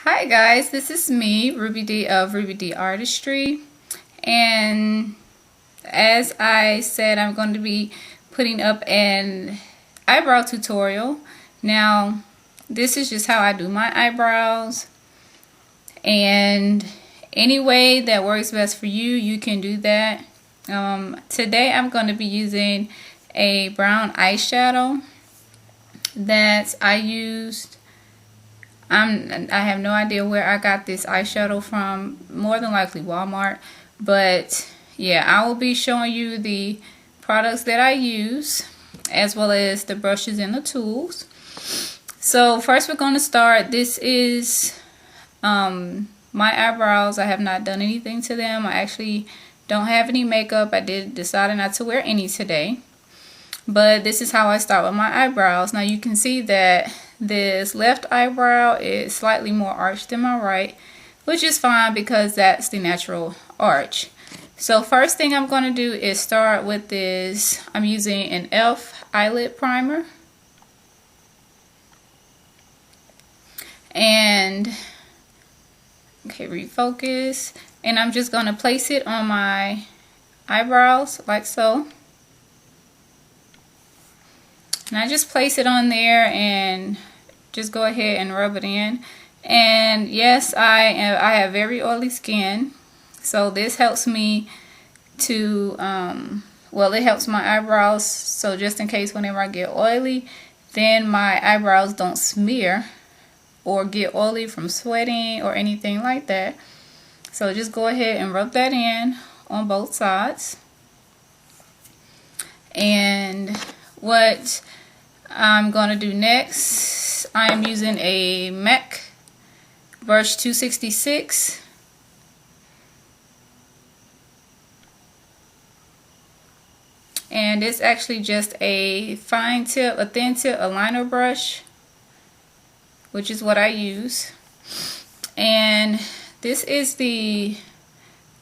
Hi guys, this is me, Ruby D of Ruby D Artistry, and as I said, I'm going to be putting up an eyebrow tutorial. Now, this is just how I do my eyebrows, and any way that works best for you, you can do that. Today I'm going to be using a brown eyeshadow that I used. I have no idea where I got this eyeshadow from, more than likely Walmart, but yeah, I will be showing you the products that I use as well as the brushes and the tools. So first we're going to start. This is my eyebrows. I have not done anything to them. I actually don't have any makeup. I did decide not to wear any today, but this is how I start with my eyebrows. Now you can see that this left eyebrow is slightly more arched than my right, which is fine because that's the natural arch. So first thing I'm going to do is start with this. I'm using an e.l.f. eyelid primer. And, okay, refocus. And I'm just going to place it on my eyebrows like so. And I just place it on there and just go ahead and rub it in. And yes, I have very oily skin, so this helps me to well, it helps my eyebrows, so just in case whenever I get oily, then my eyebrows don't smear or get oily from sweating or anything like that. So just go ahead and rub that in on both sides. And what I'm going to do next, I'm using a MAC brush 266. And it's actually just a fine tip, a thin tip aligner brush, which is what I use. And this is the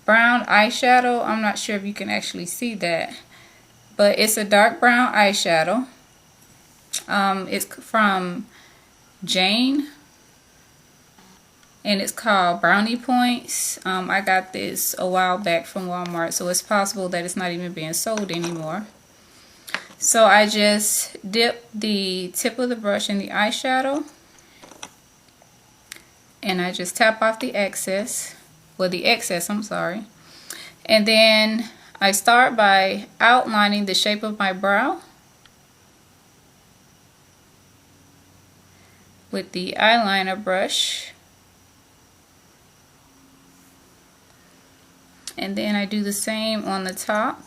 brown eyeshadow. I'm not sure if you can actually see that, but it's a dark brown eyeshadow. It's from Jane, and it's called Brownie Points. I got this a while back from Walmart, so it's possible that it's not even being sold anymore. So I just dip the tip of the brush in the eyeshadow, and I just tap off the excess, I'm sorry. And then I start by outlining the shape of my brow with the eyeliner brush, and then I do the same on the top.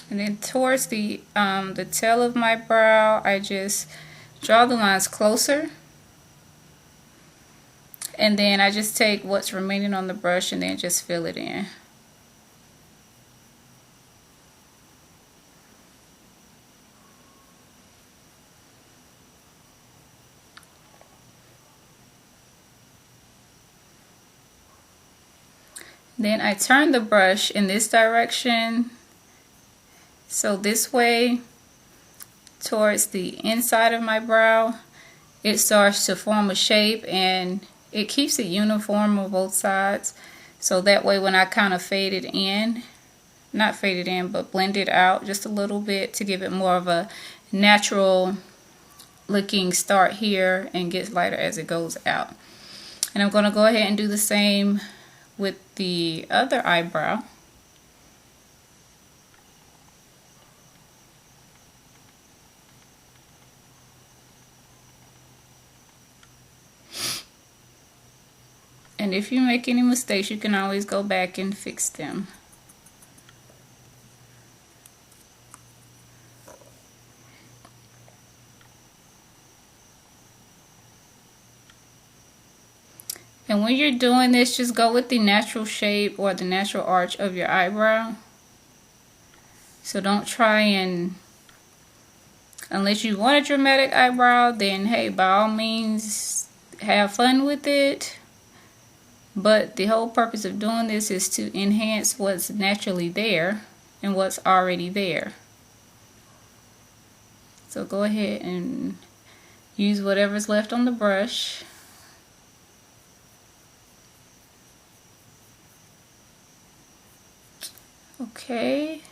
And then towards the tail of my brow, I just draw the lines closer, and then I just take what's remaining on the brush and then just fill it in. Then I turn the brush in this direction, so this way towards the inside of my brow. It starts to form a shape, and it keeps it uniform on both sides, so that way when I kind of fade it in, not fade it in, but blend it out just a little bit to give it more of a natural looking start here and gets lighter as it goes out. And I'm going to go ahead and do the same with the other eyebrow. And if you make any mistakes, you can always go back and fix them. And when you're doing this, just go with the natural shape or the natural arch of your eyebrow. So don't try and, unless you want a dramatic eyebrow, then hey, by all means, have fun with it. But the whole purpose of doing this is to enhance what's naturally there and what's already there. So go ahead and use whatever's left on the brush. Okay.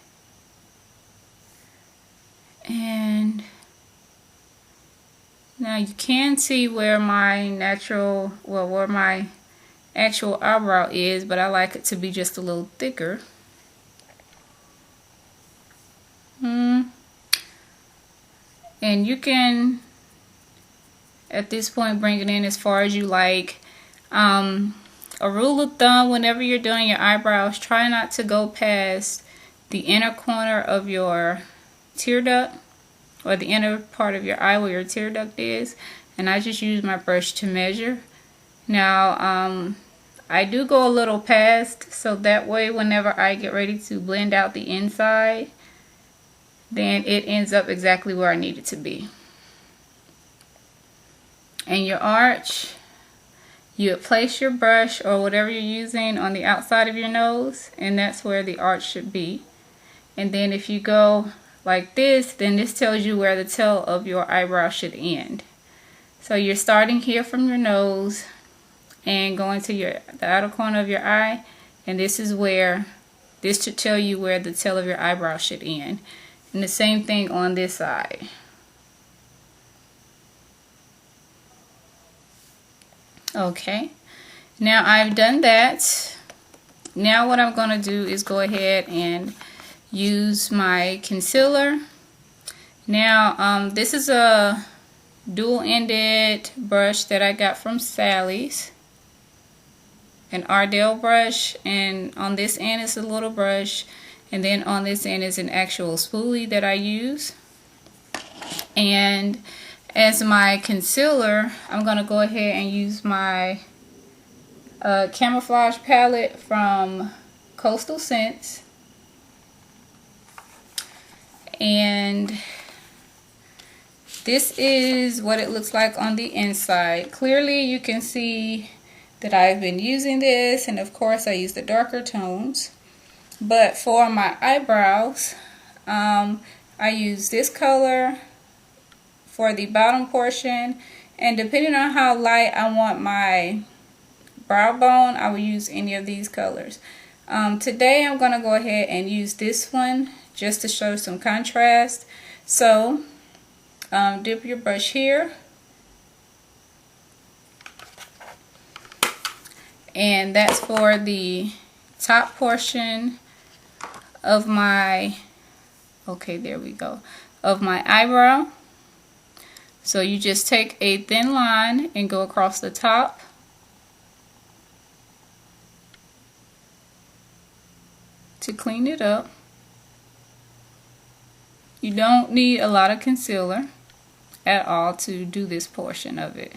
And now you can see where my where my actual eyebrow is, but I like it to be just a little thicker. And you can, at this point, bring it in as far as you like. A rule of thumb whenever you're doing your eyebrows, try not to go past the inner corner of your tear duct, or the inner part of your eye where your tear duct is. And I just use my brush to measure. Now I do go a little past, so that way whenever I get ready to blend out the inside, then it ends up exactly where I need it to be. And your arch, you would place your brush or whatever you're using on the outside of your nose, and that's where the arch should be. And then if you go like this, then this tells you where the tail of your eyebrow should end. So you're starting here from your nose and going to the outer corner of your eye, and this should tell you where the tail of your eyebrow should end. And the same thing on this side. Okay, now I've done that. Now what I'm going to do is go ahead and use my concealer. Now this is a dual-ended brush that I got from Sally's, an Ardell brush, and on this end is a little brush, and then on this end is an actual spoolie that I use. And as my concealer, I'm going to go ahead and use my camouflage palette from Coastal Scents. And this is what it looks like on the inside. Clearly you can see that I've been using this, and of course I use the darker tones. But for my eyebrows, I use this color for the bottom portion, and depending on how light I want my brow bone, I will use any of these colors. Today I'm going to go ahead and use this one just to show some contrast. So dip your brush here, and that's for the top portion of my, there we go, of my eyebrow. So you just take a thin line and go across the top. To clean it up. You don't need a lot of concealer at all to do this portion of it.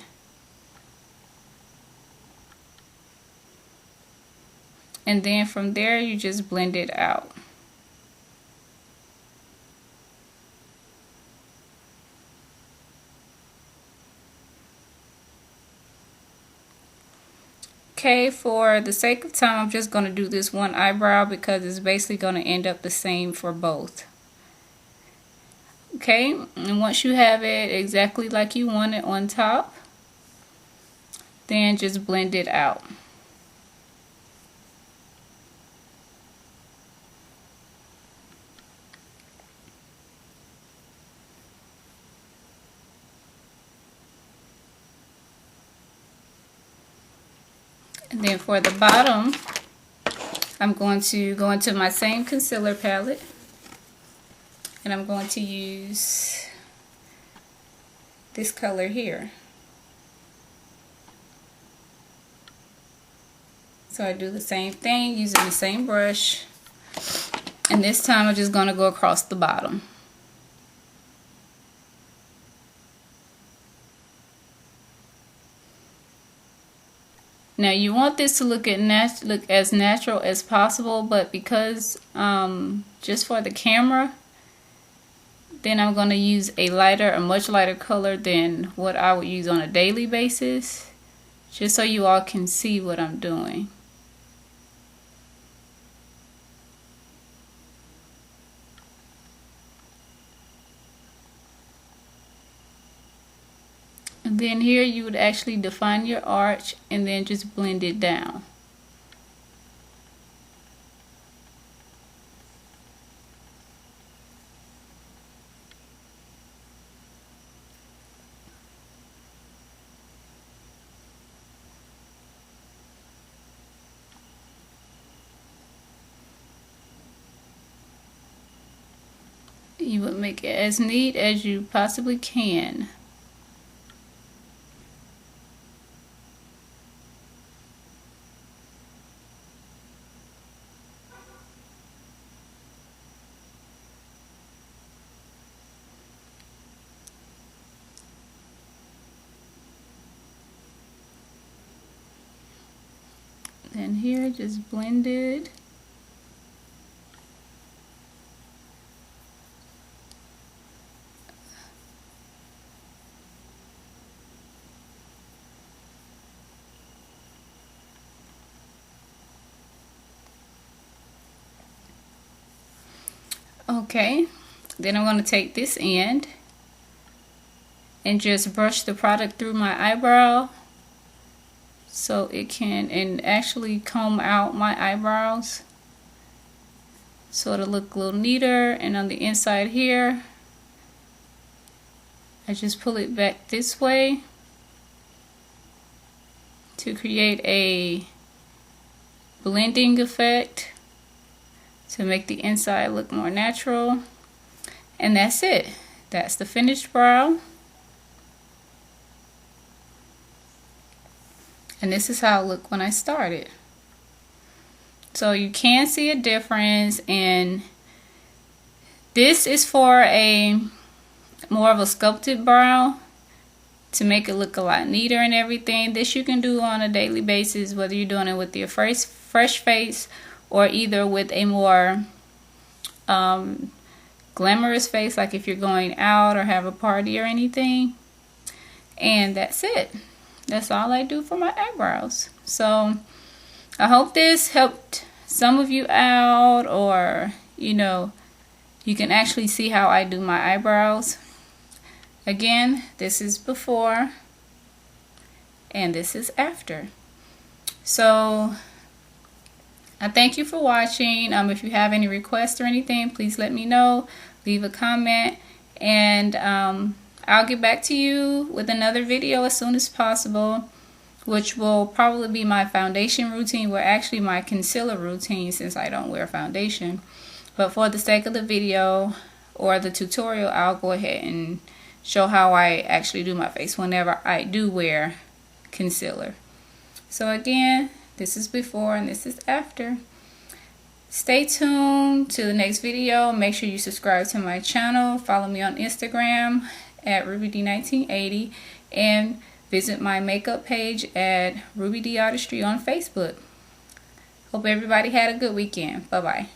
And then from there you just blend it out. Okay, for the sake of time, I'm just going to do this one eyebrow because it's basically going to end up the same for both. Okay, and once you have it exactly like you want it on top, then just blend it out. And then for the bottom, I'm going to go into my same concealer palette, and I'm going to use this color here. So I do the same thing using the same brush, and this time I'm just going to go across the bottom. Now you want this to look as natural as possible, but because just for the camera, then I'm going to use a much lighter color than what I would use on a daily basis, just so you all can see what I'm doing. And then here you would actually define your arch and then just blend it down. You would make it as neat as you possibly can. Then here, just blend it. Okay, then I'm going to take this end and just brush the product through my eyebrow so it can, and actually comb out my eyebrows so it'll look a little neater. And on the inside here, I just pull it back this way to create a blending effect to make the inside look more natural. And that's it. That's the finished brow. And this is how it looked when I started. So you can see a difference, and this is for a more of a sculpted brow to make it look a lot neater and everything. This you can do on a daily basis, whether you're doing it with your fresh face or either with a more glamorous face, like if you're going out or have a party or anything. And that's it. That's all I do for my eyebrows. So I hope this helped some of you out, or you know, you can actually see how I do my eyebrows. Again, this is before and this is after. So I thank you for watching. If you have any requests or anything, please let me know. Leave a comment, and I'll get back to you with another video as soon as possible, which will probably be my foundation routine, or actually my concealer routine, since I don't wear foundation. But for the sake of the video or the tutorial, I'll go ahead and show how I actually do my face whenever I do wear concealer. So again, this is before and this is after. Stay tuned to the next video. Make sure you subscribe to my channel. Follow me on Instagram at RubiD1980, and visit my makeup page at Rubi D Artistry on Facebook. Hope everybody had a good weekend. Bye-bye.